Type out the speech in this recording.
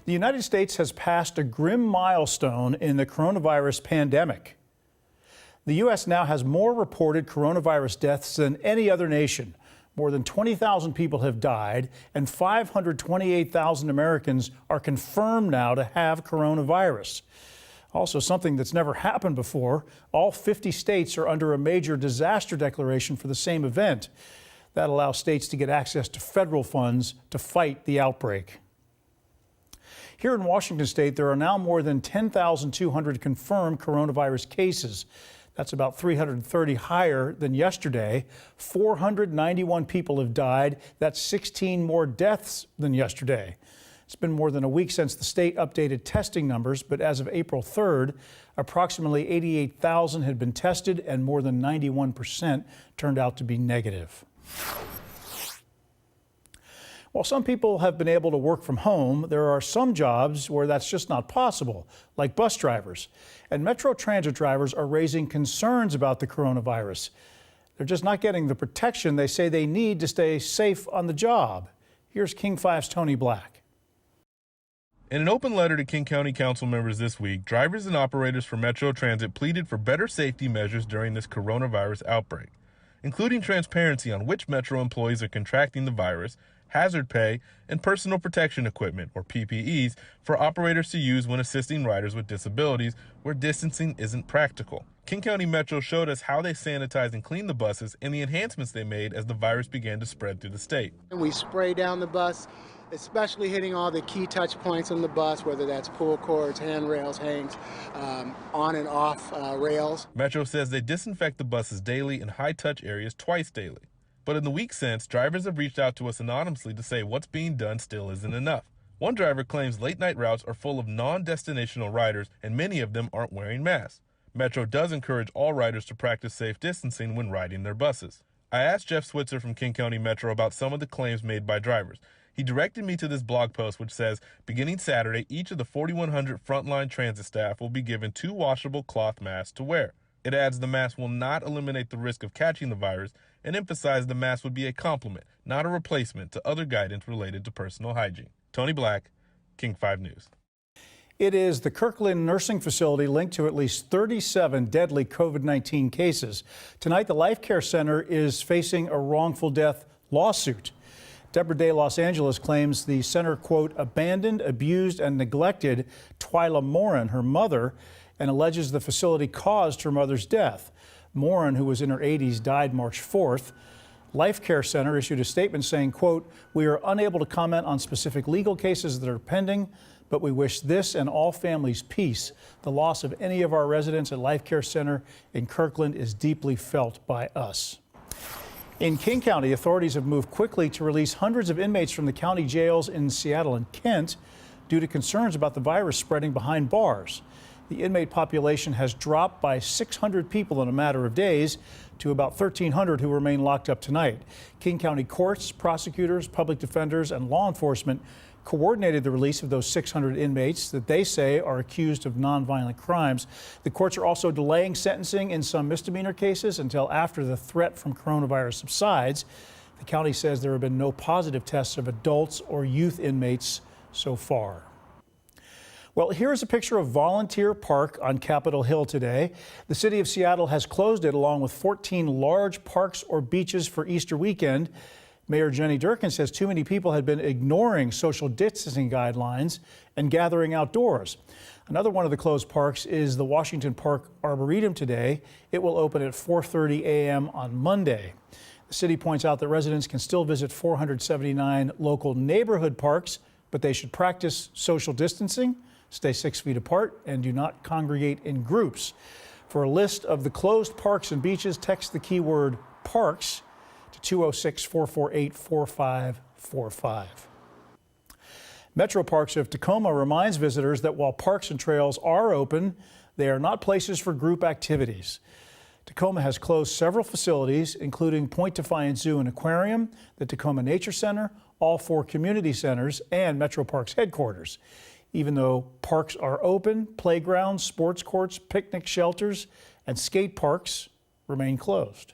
The United States has passed a grim milestone in the coronavirus pandemic. The U.S. now has more reported coronavirus deaths than any other nation. More than 20,000 people have died, and 528,000 Americans are confirmed now to have coronavirus. Also, something that's never happened before, all 50 states are under a major disaster declaration for the same event. That allows states to get access to federal funds to fight the outbreak. Here in Washington state, there are now more than 10,200 confirmed coronavirus cases. That's about 330 higher than yesterday. 491 people have died. That's 16 more deaths than yesterday. It's been more than a week since the state updated testing numbers, but as of April 3rd, approximately 88,000 had been tested and more than 91% turned out to be negative. While some people have been able to work from home, there are some jobs where that's just not possible, like bus drivers. And Metro Transit drivers are raising concerns about the coronavirus. They're just not getting the protection they say they need to stay safe on the job. Here's King 5's Tony Black. In an open letter to King County Council members this week, drivers and operators for Metro Transit pleaded for better safety measures during this coronavirus outbreak, including transparency on which Metro employees are contracting the virus, hazard pay, and personal protection equipment, or PPEs, for operators to use when assisting riders with disabilities where distancing isn't practical. King County Metro showed us how they sanitize and clean the buses and the enhancements they made as the virus began to spread through the state. We spray down the bus, especially hitting all the key touch points on the bus, whether that's pull cords, handrails, hangs, on and off rails. Metro says they disinfect the buses daily in high-touch areas twice daily. But in the week since, drivers have reached out to us anonymously to say what's being done still isn't enough. One driver claims late-night routes are full of non-destinational riders and many of them aren't wearing masks. Metro does encourage all riders to practice safe distancing when riding their buses. I asked Jeff Switzer from King County Metro about some of the claims made by drivers. He directed me to this blog post which says, beginning Saturday, each of the 4,100 frontline transit staff will be given 2 washable cloth masks to wear. It adds the mask will not eliminate the risk of catching the virus and emphasized the mask would be a complement, not a replacement to other guidance related to personal hygiene. Tony Black, King 5 News. It is the Kirkland nursing facility linked to at least 37 deadly COVID-19 cases. Tonight, the Life Care Center is facing a wrongful death lawsuit. Deborah Day Los Angeles claims the center, quote, abandoned, abused, and neglected Twyla Morin, her mother, and alleges the facility caused her mother's death. Morin, who was in her 80s, died March 4th. Life Care Center issued a statement saying, quote, we are unable to comment on specific legal cases that are pending, but we wish this and all families peace. The loss of any of our residents at Life Care Center in Kirkland is deeply felt by us. In King County, authorities have moved quickly to release hundreds of inmates from the county jails in Seattle and Kent due to concerns about the virus spreading behind bars. The inmate population has dropped by 600 people in a matter of days to about 1,300 who remain locked up tonight. King County courts, prosecutors, public defenders, and law enforcement coordinated the release of those 600 inmates that they say are accused of nonviolent crimes. The courts are also delaying sentencing in some misdemeanor cases until after the threat from coronavirus subsides. The county says there have been no positive tests of adults or youth inmates so far. Well, here's a picture of Volunteer Park on Capitol Hill today. The city of Seattle has closed it along with 14 large parks or beaches for Easter weekend. Mayor Jenny Durkin says too many people had been ignoring social distancing guidelines and gathering outdoors. Another one of the closed parks is the Washington Park Arboretum today. It will open at 4:30 a.m. on Monday. The city points out that residents can still visit 479 local neighborhood parks, but they should practice social distancing, stay 6 feet apart, and do not congregate in groups. For a list of the closed parks and beaches, text the keyword parks to 206-448-4545. Metro Parks of Tacoma reminds visitors that while parks and trails are open, they are not places for group activities. Tacoma has closed several facilities, including Point Defiance Zoo and Aquarium, the Tacoma Nature Center, all 4 community centers, and Metro Parks headquarters. Even though parks are open, playgrounds, sports courts, picnic shelters, and skate parks remain closed.